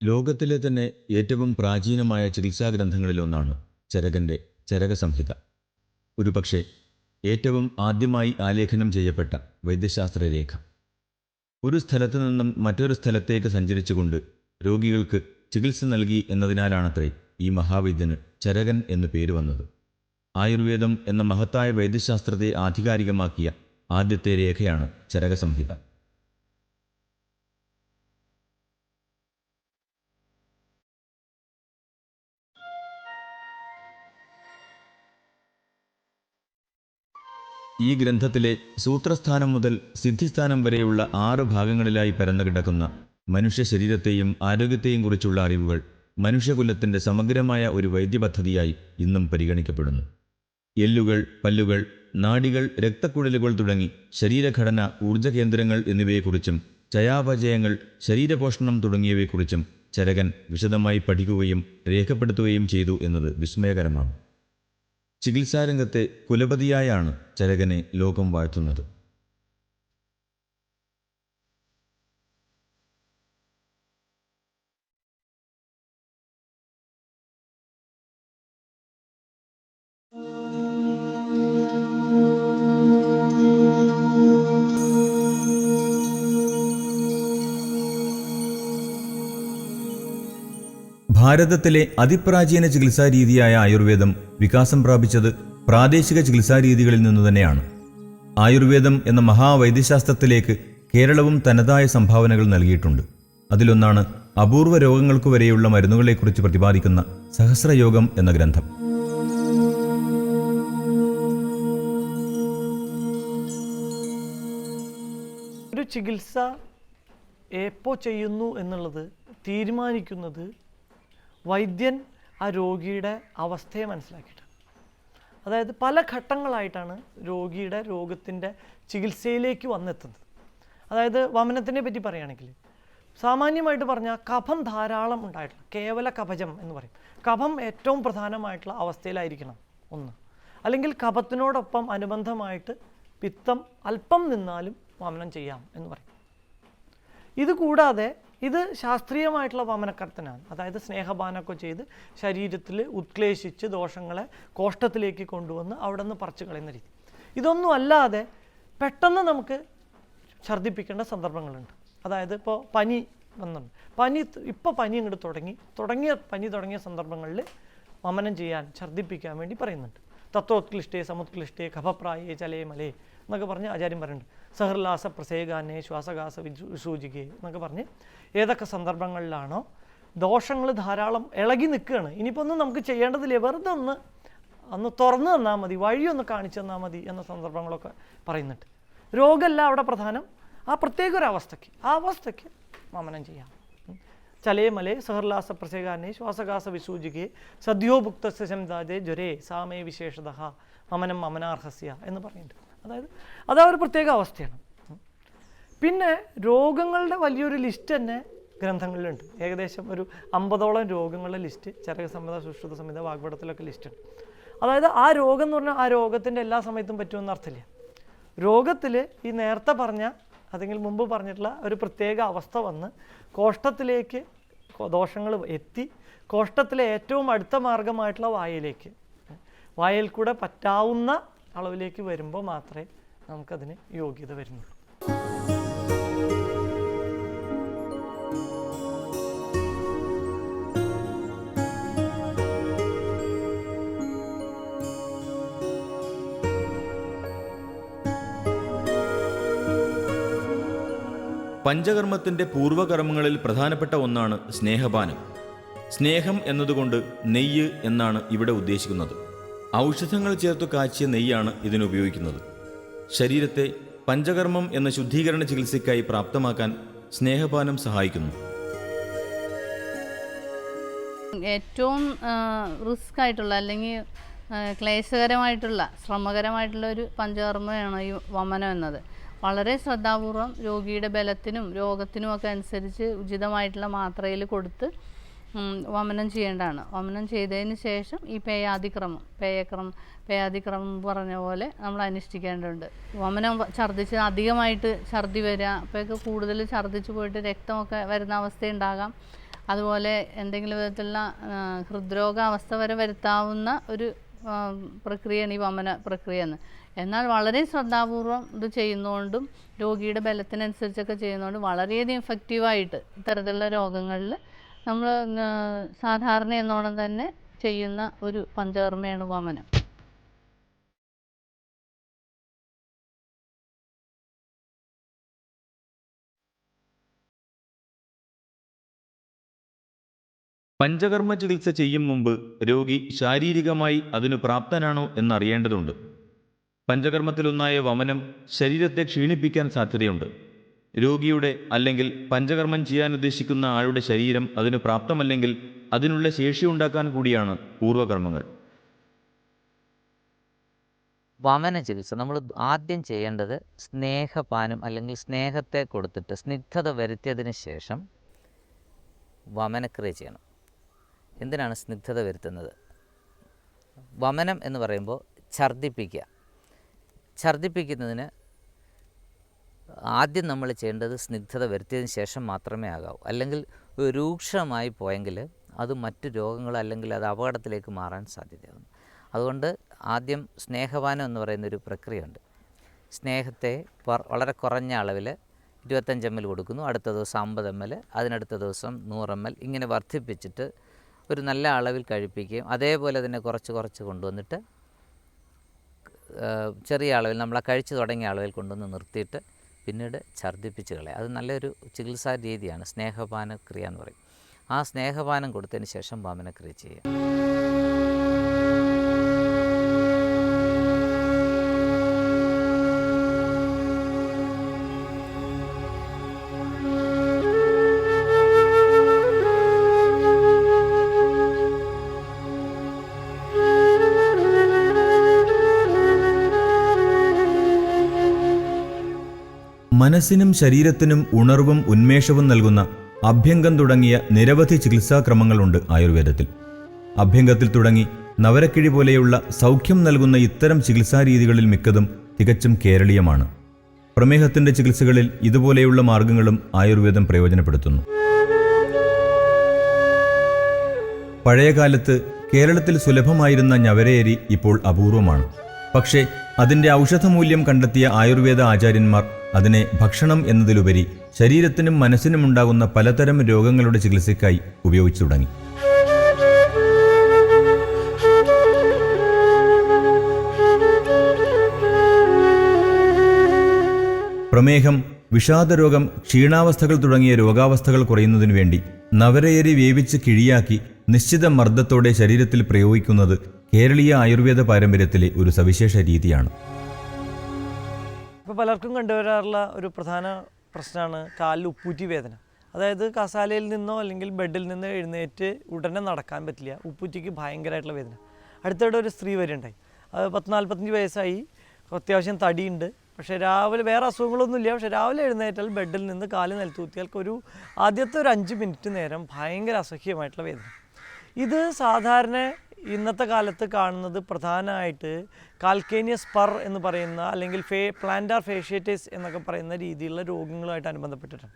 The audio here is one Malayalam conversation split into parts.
ലോകത്തിലെ തന്നെ ഏറ്റവും പ്രാചീനമായ ചികിത്സാഗ്രന്ഥങ്ങളിലൊന്നാണ് ചരകൻ്റെ ചരകസംഹിത. ഒരുപക്ഷെ ഏറ്റവും ആദ്യമായി ആലേഖനം ചെയ്യപ്പെട്ട വൈദ്യശാസ്ത്രരേഖ. ഒരു സ്ഥലത്തു നിന്നും മറ്റൊരു സ്ഥലത്തേക്ക് സഞ്ചരിച്ചുകൊണ്ട് രോഗികൾക്ക് ചികിത്സ നൽകി എന്നതിനാലാണത്രേ ഈ മഹാവൈദ്യന് ചരകൻ എന്ന് പേര് വന്നത്. ആയുർവേദം എന്ന മഹത്തായ വൈദ്യശാസ്ത്രത്തെ ആധികാരികമാക്കിയ ആദ്യത്തെ രേഖയാണ് ചരകസംഹിത. ഈ ഗ്രന്ഥത്തിലെ സൂത്രസ്ഥാനം മുതൽ സിദ്ധിസ്ഥാനം വരെയുള്ള 6 ഭാഗങ്ങളിലായി പരന്നു കിടക്കുന്ന മനുഷ്യ ശരീരത്തെയും ആരോഗ്യത്തെയും കുറിച്ചുള്ള അറിവുകൾ മനുഷ്യകുലത്തിൻ്റെ സമഗ്രമായ ഒരു വൈദ്യപദ്ധതിയായി ഇന്നും പരിഗണിക്കപ്പെടുന്നു. എല്ലുകൾ, പല്ലുകൾ, നാഡികൾ, രക്തക്കുഴലുകൾ തുടങ്ങി ശരീരഘടന, ഊർജ്ജകേന്ദ്രങ്ങൾ എന്നിവയെക്കുറിച്ചും ചയാപചയങ്ങൾ, ശരീരപോഷണം തുടങ്ങിയവയെക്കുറിച്ചും ചരകൻ വിശദമായി പഠിക്കുകയും രേഖപ്പെടുത്തുകയും ചെയ്തു എന്നത് വിസ്മയകരമാണ്. ചികിത്സാരംഗത്തെ കുലപതിയായാണ് ചരകനെ ലോകം വാഴ്ത്തുന്നത്. ഭാരതത്തിലെ അതിപ്രാചീന ചികിത്സാരീതിയായ ആയുർവേദം വികാസം പ്രാപിച്ചത് പ്രാദേശിക ചികിത്സാരീതികളിൽ നിന്നു തന്നെയാണ്. ആയുർവേദം എന്ന മഹാവൈദ്യശാസ്ത്രത്തിലേക്ക് കേരളവും തനതായ സംഭാവനകൾ നൽകിയിട്ടുണ്ട്. അതിലൊന്നാണ് അപൂർവ രോഗങ്ങൾക്കു വരെയുള്ള മരുന്നുകളെക്കുറിച്ച് പ്രതിപാദിക്കുന്ന സഹസ്രയോഗം എന്ന ഗ്രന്ഥം. ഒരു ചികിത്സ എപ്പോൾ ചെയ്യുന്നു എന്നുള്ളത് തീരുമാനിക്കുന്നത് വൈദ്യൻ ആ രോഗിയുടെ അവസ്ഥയെ മനസ്സിലാക്കിയിട്ടാണ്. അതായത് പല ഘട്ടങ്ങളായിട്ടാണ് രോഗിയുടെ രോഗത്തിൻ്റെ ചികിത്സയിലേക്ക് വന്നെത്തുന്നത്. അതായത് വമനത്തിനെ പറ്റി പറയുകയാണെങ്കിൽ സാമാന്യമായിട്ട് പറഞ്ഞാൽ കഫം ധാരാളം ഉണ്ടായിട്ടുള്ള കേവല കഫജം എന്ന് പറയും. കഫം ഏറ്റവും പ്രധാനമായിട്ടുള്ള അവസ്ഥയിലായിരിക്കണം ഒന്ന്. അല്ലെങ്കിൽ കഫത്തിനോടൊപ്പം അനുബന്ധമായിട്ട് പിത്തം അല്പം നിന്നാലും വമനം ചെയ്യാം എന്ന് പറയും. ഇതുകൂടാതെ ഇത് ശാസ്ത്രീയമായിട്ടുള്ള വമനക്കർത്തനാണ്. അതായത് സ്നേഹപാനമൊക്കെ ചെയ്ത് ശരീരത്തിൽ ഉത്ക്ലേശിച്ച് ദോഷങ്ങളെ കോഷ്ഠത്തിലേക്ക് കൊണ്ടുവന്ന് അവിടെ നിന്ന് പറിച്ചു കളയുന്ന രീതി. ഇതൊന്നും അല്ലാതെ പെട്ടെന്ന് നമുക്ക് ഛർദ്ദിപ്പിക്കേണ്ട സന്ദർഭങ്ങളുണ്ട്. അതായത് ഇപ്പോൾ പനി വന്നിട്ടുണ്ട്, ഇപ്പോൾ പനി ഇങ്ങോട്ട് തുടങ്ങിയ സന്ദർഭങ്ങളിൽ വമനം ചെയ്യാൻ, ഛർദ്ദിപ്പിക്കാൻ വേണ്ടി പറയുന്നുണ്ട്. തത്വോത്ക്ലിഷ്ടേ സമുത്ക്ലിഷ്ടേ കഫപ്രായേ ചലേ മലേ എന്നൊക്കെ പറഞ്ഞ് ആചാര്യം പറയുന്നുണ്ട്. സഹർലാസ പ്രസേകാനെ ശ്വാസകാസ വിസൂചികേ എന്നൊക്കെ പറഞ്ഞ് ഏതൊക്കെ സന്ദർഭങ്ങളിലാണോ ദോഷങ്ങൾ ധാരാളം ഇളകി നിൽക്കുകയാണ്, ഇനിയിപ്പോൾ ഒന്നും നമുക്ക് ചെയ്യേണ്ടതില്ല, വെറുതെ ഒന്ന് തുറന്നു തന്നാൽ മതി, വഴിയൊന്ന് കാണിച്ചു തന്നാൽ മതി എന്ന സന്ദർഭങ്ങളൊക്കെ പറയുന്നുണ്ട്. രോഗമല്ല അവിടെ പ്രധാനം, ആ പ്രത്യേക ഒരു അവസ്ഥയ്ക്ക് വമനം ചെയ്യാം. ചലേ മലേ സഹർലാസ പ്രസേകാനെ ശ്വാസകാസ വിസൂചികേ സദ്യോഭുക്തസ്യ ശംദാദേ ജ്വരേ സാമേ വിശേഷത വമനം വമനാർഹസ്യ എന്ന് പറയുന്നുണ്ട്. അതായത് അതാ ഒരു പ്രത്യേക അവസ്ഥയാണ്. പിന്നെ രോഗങ്ങളുടെ വലിയൊരു ലിസ്റ്റ് തന്നെ ഗ്രന്ഥങ്ങളിലുണ്ട്. ഏകദേശം ഒരു 50ഓളം രോഗങ്ങളുടെ ലിസ്റ്റ് ചരകസംഹിത, സുശ്രുത സംഹിത, വാഗ്ഭടത്തിലൊക്കെ ലിസ്റ്റുണ്ട്. അതായത് ആ രോഗം എന്ന് പറഞ്ഞാൽ ആ രോഗത്തിൻ്റെ എല്ലാ സമയത്തും പറ്റുമെന്ന് അർത്ഥമില്ല. രോഗത്തിൽ ഈ നേരത്തെ പറഞ്ഞ അല്ലെങ്കിൽ മുമ്പ് പറഞ്ഞിട്ടുള്ള ഒരു പ്രത്യേക അവസ്ഥ വന്ന് കോഷ്ഠത്തിലേക്ക് ദോഷങ്ങൾ എത്തി കോഷ്ഠത്തിലെ ഏറ്റവും അടുത്ത മാർഗമായിട്ടുള്ള വായയിൽ കൂടെ പറ്റാവുന്ന അളവിലേക്ക് വരുമ്പോൾ മാത്രമേ നമുക്കതിന് യോഗ്യത വരുന്നുള്ളൂ. പഞ്ചകർമ്മത്തിൻ്റെ പൂർവ്വകർമ്മങ്ങളിൽ പ്രധാനപ്പെട്ട ഒന്നാണ് സ്നേഹപാനം. സ്നേഹം എന്നതുകൊണ്ട് നെയ്യ് എന്നാണ് ഇവിടെ ഉദ്ദേശിക്കുന്നത്. ഔഷധങ്ങൾ ചേർത്തു കാച്ചിയ നെയ്യാണ് ഇതിനുപയോഗിക്കുന്നത്. ശരീരത്തെ പഞ്ചകർമ്മം എന്ന ശുദ്ധീകരണ ചികിത്സയ്ക്കായി പ്രാപ്തമാക്കാൻ സ്നേഹപാനം സഹായിക്കുന്നു. ഏറ്റവും റിസ്ക് ആയിട്ടുള്ള അല്ലെങ്കിൽ ക്ലേശകരമായിട്ടുള്ള ശ്രമകരമായിട്ടുള്ള ഒരു പഞ്ചകർമ്മമാണ് ഈ വമനം എന്നത്. വളരെ ശ്രദ്ധാപൂർവം രോഗിയുടെ ബലത്തിനും രോഗത്തിനും ഒക്കെ അനുസരിച്ച് ഉചിതമായിട്ടുള്ള മാത്രയിൽ കൊടുത്ത് വമനം ചെയ്യേണ്ടതാണ്. വമനം ചെയ്തതിന് ശേഷം ഈ പേയാതിക്രമം പറഞ്ഞ പോലെ നമ്മൾ അനുഷ്ഠിക്കേണ്ടതുണ്ട്. വമനം ഛർദ്ദിച്ച് അധികമായിട്ട് ഛർദ്ദി വരിക, അപ്പോഴൊക്കെ കൂടുതൽ ഛർദ്ദിച്ച് പോയിട്ട് രക്തമൊക്കെ വരുന്ന അവസ്ഥയുണ്ടാകാം. അതുപോലെ എന്തെങ്കിലും വിധത്തിലുള്ള ഹൃദ്രോഗാവസ്ഥ വരെ വരുത്താവുന്ന ഒരു പ്രക്രിയയാണ് ഈ വമന പ്രക്രിയ എന്ന്. എന്നാൽ വളരെ ശ്രദ്ധാപൂർവം ഇത് ചെയ്യുന്നതുകൊണ്ടും രോഗിയുടെ ബലത്തിനനുസരിച്ചൊക്കെ ചെയ്യുന്നതുകൊണ്ട് വളരെയധികം എഫക്റ്റീവായിട്ട് ഇത്തരത്തിലുള്ള രോഗങ്ങളിൽ നമ്മൾ സാധാരണ എന്നോണം തന്നെ ചെയ്യുന്ന ഒരു പഞ്ചകർമ്മയാണ് വമനം. പഞ്ചകർമ്മ ചികിത്സ ചെയ്യും മുമ്പ് രോഗി ശാരീരികമായി അതിനു പ്രാപ്തനാണോ എന്നറിയേണ്ടതുണ്ട്. പഞ്ചകർമ്മത്തിലൊന്നായ വമനം ശരീരത്തെ ക്ഷീണിപ്പിക്കാൻ സാധ്യതയുണ്ട്. രോഗിയുടെ അല്ലെങ്കിൽ പഞ്ചകർമ്മം ചെയ്യാൻ ഉദ്ദേശിക്കുന്ന ആളുടെ ശരീരം അതിന് പ്രാപ്തമല്ലെങ്കിൽ അതിനുള്ള ശേഷി ഉണ്ടാക്കാൻ കൂടിയാണ് പൂർവകർമ്മങ്ങൾ. വമന ചികിത്സ നമ്മൾ ആദ്യം ചെയ്യേണ്ടത് സ്നേഹപാനം അല്ലെങ്കിൽ സ്നേഹത്തെ കൊടുത്തിട്ട് സ്നിഗ്ധത വരുത്തിയതിന് ശേഷം വമനക്രിയ ചെയ്യണം. എന്തിനാണ് സ്നിഗ്ധത വരുത്തുന്നത്? വമനം എന്ന് പറയുമ്പോൾ ഛർദ്ദിപ്പിക്കുക. ഛർദ്ദിപ്പിക്കുന്നതിന് ആദ്യം നമ്മൾ ചെയ്യേണ്ടത് സ്നിഗ്ധത വരുത്തിയതിന് ശേഷം മാത്രമേ ആകാവൂ. അല്ലെങ്കിൽ രൂക്ഷമായി പോയെങ്കിൽ അത് മറ്റു രോഗങ്ങൾ അല്ലെങ്കിൽ അത് അപകടത്തിലേക്ക് മാറാൻ സാധ്യതയാകുന്നു. അതുകൊണ്ട് ആദ്യം സ്നേഹപാനം എന്ന് പറയുന്നൊരു പ്രക്രിയയുണ്ട്. സ്നേഹത്തെ വളരെ കുറഞ്ഞ അളവിൽ 25 ml കൊടുക്കുന്നു, അടുത്ത ദിവസം 50 ml, അതിനടുത്ത ദിവസം 100 ml, ഇങ്ങനെ വർദ്ധിപ്പിച്ചിട്ട് ഒരു നല്ല അളവിൽ കഴിപ്പിക്കുകയും അതേപോലെ തന്നെ കുറച്ച് കൊണ്ടുവന്നിട്ട് ചെറിയ അളവിൽ നമ്മൾ കഴിച്ചു തുടങ്ങിയ അളവിൽ കൊണ്ടുവന്ന് നിർത്തിയിട്ട് പിന്നീട് ഛർദ്ദിപ്പിച്ച് കളയുക. അത് നല്ലൊരു ചികിത്സാ രീതിയാണ് സ്നേഹപാനക്രിയ എന്ന് പറയും. ആ സ്നേഹപാനം കൊടുത്തതിന് ശേഷം വമനക്രിയ ചെയ്യുക. മനസ്സിനും ശരീരത്തിനും ഉണർവും ഉന്മേഷവും നൽകുന്ന അഭ്യംഗം തുടങ്ങിയ നിരവധി ചികിത്സാക്രമങ്ങളുണ്ട് ആയുർവേദത്തിൽ. അഭ്യംഗത്തിൽ തുടങ്ങി നവരക്കിഴി പോലെയുള്ള സൗഖ്യം നൽകുന്ന ഇത്തരം ചികിത്സാരീതികളിൽ മിക്കതും തികച്ചും കേരളീയമാണ്. പ്രമേഹത്തിന്റെ ചികിത്സകളിൽ ഇതുപോലെയുള്ള മാർഗങ്ങളും ആയുർവേദം പ്രയോജനപ്പെടുത്തുന്നു. പഴയകാലത്ത് കേരളത്തിൽ സുലഭമായിരുന്ന ഞവരയരി ഇപ്പോൾ അപൂർവമാണ്. പക്ഷേ അതിൻ്റെ ഔഷധമൂല്യം കണ്ടെത്തിയ ആയുർവേദ ആചാര്യന്മാർ അതിനെ ഭക്ഷണം എന്നതിലുപരി ശരീരത്തിനും മനസ്സിനും ഉണ്ടാകുന്ന പലതരം രോഗങ്ങളുടെ ചികിത്സയ്ക്കായി ഉപയോഗിച്ചു തുടങ്ങി. പ്രമേഹം, വിഷാദരോഗം, ക്ഷീണാവസ്ഥകൾ തുടങ്ങിയ രോഗാവസ്ഥകൾ കുറയുന്നതിനു വേണ്ടി നവരയരി വേവിച്ച് കിഴിയാക്കി നിശ്ചിത മർദ്ദത്തോടെ ശരീരത്തിൽ പ്രയോഗിക്കുന്നത് കേരളീയ ആയുർവേദ പാരമ്പര്യത്തിലെ ഒരു സവിശേഷ രീതിയാണ്. ഇപ്പോൾ പലർക്കും കണ്ടുവരാറുള്ള ഒരു പ്രധാന പ്രശ്നമാണ് കാലിൽ ഉപ്പൂറ്റി വേദന. അതായത് കസാലയിൽ നിന്നോ അല്ലെങ്കിൽ ബെഡിൽ നിന്ന് എഴുന്നേറ്റ് ഉടനെ നടക്കാൻ പറ്റില്ല, ഉപ്പൂറ്റിക്ക് ഭയങ്കരമായിട്ടുള്ള വേദന. അടുത്തിടെ ഒരു സ്ത്രീ വരുണ്ടായി. അത് 40-45 വയസ്സായി, അത്യാവശ്യം തടിയുണ്ട്, പക്ഷേ രാവിലെ വേറെ അസുഖങ്ങളൊന്നുമില്ല. പക്ഷേ രാവിലെ എഴുന്നേറ്റാൽ ബെഡിൽ നിന്ന് കാല് നിലത്തൂത്തിയാൽ ആദ്യത്തെ ഒരു 5 മിനിറ്റ് നേരം ഭയങ്കര അസഹ്യമായിട്ടുള്ള വേദന. ഇത് സാധാരണ ഇന്നത്തെ കാലത്ത് കാണുന്നത് പ്രധാനമായിട്ട് കാൽക്കേനിയസ് സ്പർ എന്ന് പറയുന്ന അല്ലെങ്കിൽ പ്ലാന്റാർ ഫേഷ്യേറ്റൈസ് എന്നൊക്കെ പറയുന്ന രീതിയിലുള്ള രോഗങ്ങളുമായിട്ട് അനുബന്ധപ്പെട്ടിട്ടാണ്.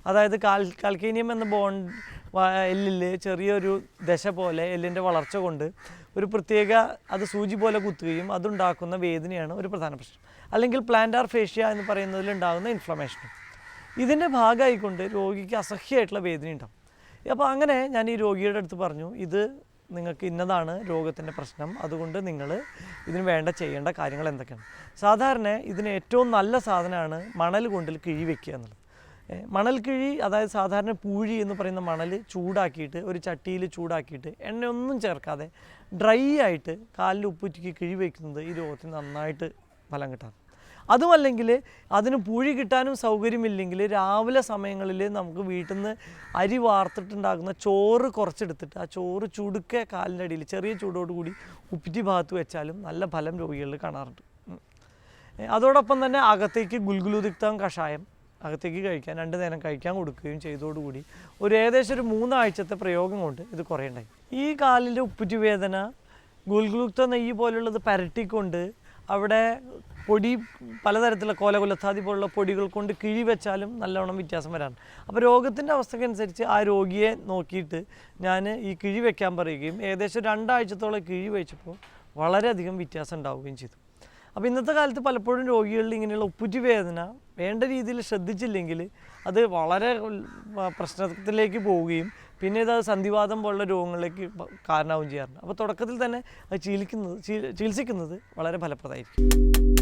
അതായത് കാൽക്കേനിയം എന്ന എല്ലിൽ ചെറിയൊരു ദശ പോലെ എല്ലിൻ്റെ വളർച്ച കൊണ്ട് ഒരു പ്രത്യേക അത് സൂചി പോലെ കുത്തുകയും അതുണ്ടാക്കുന്ന വേദനയാണ് ഒരു പ്രധാന പ്രശ്നം. അല്ലെങ്കിൽ പ്ലാന്റാർ ഫേഷ്യ എന്ന് പറയുന്നതിലുണ്ടാകുന്ന ഇൻഫ്ലമേഷനും ഇതിൻ്റെ ഭാഗമായിക്കൊണ്ട് രോഗിക്ക് അസഹ്യമായിട്ടുള്ള വേദന ഉണ്ടാവും. അപ്പോൾ അങ്ങനെ ഞാൻ ഈ രോഗിയുടെ അടുത്ത് പറഞ്ഞു, ഇത് നിങ്ങൾക്ക് ഇന്നതാണ് രോഗത്തിൻ്റെ പ്രശ്നം, അതുകൊണ്ട് നിങ്ങൾ ഇതിന് ചെയ്യേണ്ട കാര്യങ്ങൾ എന്തൊക്കെയാണ്. സാധാരണ ഇതിന് ഏറ്റവും നല്ല സാധനമാണ് മണൽ കൊണ്ടിൽ കിഴി വയ്ക്കുക എന്നുള്ളത്. മണൽ കിഴി, അതായത് സാധാരണ പൂഴി എന്ന് പറയുന്ന മണൽ ചൂടാക്കിയിട്ട് ഒരു ചട്ടിയിൽ ചൂടാക്കിയിട്ട് എണ്ണയൊന്നും ചേർക്കാതെ ഡ്രൈ ആയിട്ട് കാലിൽ ഉപ്പുറ്റിക്ക് കിഴി വയ്ക്കുന്നത് ഈ രോഗത്തിന് നന്നായിട്ട് ഫലം കിട്ടാം. അതുമല്ലെങ്കിൽ അതിന് പൂഴി കിട്ടാനും സൗകര്യമില്ലെങ്കിൽ രാവിലെ സമയങ്ങളിൽ നമുക്ക് വീട്ടിൽ നിന്ന് അരി വാർത്തിട്ടുണ്ടാകുന്ന ചോറ് കുറച്ചെടുത്തിട്ട് ആ ചോറ് ചുടുക്കെ കാലിൻ്റെ അടിയിൽ ചെറിയ ചൂടോടുകൂടി ഉപ്പിറ്റി ഭാഗത്ത് വെച്ചാലും നല്ല ഫലം രോഗികളിൽ കാണാറുണ്ട്. അതോടൊപ്പം തന്നെ അകത്തേക്ക് ഗുൽഗുലുതിക്തം കഷായം അകത്തേക്ക് കഴിക്കാൻ 2 നേരം കഴിക്കാൻ കൊടുക്കുകയും ചെയ്തതോടുകൂടി ഏകദേശം ഒരു 3 ആഴ്ചത്തെ പ്രയോഗം കൊണ്ട് ഇത് കുറേണ്ടായി. ഈ കാലിൻ്റെ ഉപ്പുറ്റി വേദന ഗുൽഗുലുക്ത നെയ്യ് പോലുള്ളത് പരട്ടിക്കൊണ്ട് അവിടെ പൊടി പലതരത്തിലുള്ള കോലകുലത്താതി പോലുള്ള പൊടികൾ കൊണ്ട് കിഴി വെച്ചാലും നല്ലവണ്ണം വ്യത്യാസം വരാറുണ്ട്. അപ്പോൾ രോഗത്തിൻ്റെ അവസ്ഥക്കനുസരിച്ച് ആ രോഗിയെ നോക്കിയിട്ട് ഞാൻ ഈ കിഴി വെക്കാൻ പറയുകയും ഏകദേശം 2 ആഴ്ചത്തോളം കിഴി വെച്ചപ്പോൾ വളരെയധികം വ്യത്യാസം ഉണ്ടാവുകയും ചെയ്തു. അപ്പോൾ ഇന്നത്തെ കാലത്ത് പലപ്പോഴും രോഗികളിൽ ഇങ്ങനെയുള്ള ഉപ്പുറ്റി വേദന വേണ്ട രീതിയിൽ ശ്രദ്ധിച്ചില്ലെങ്കിൽ അത് വളരെ പ്രശ്നത്തിലേക്ക് പോവുകയും പിന്നെ ഇത് സന്ധിവാതം പോലുള്ള രോഗങ്ങളിലേക്ക് കാരണമാവുകയും ചെയ്യാറുണ്ട്. അപ്പോൾ തുടക്കത്തിൽ തന്നെ അത് ചികിത്സിക്കുന്നത് വളരെ ഫലപ്രദമായിരിക്കും.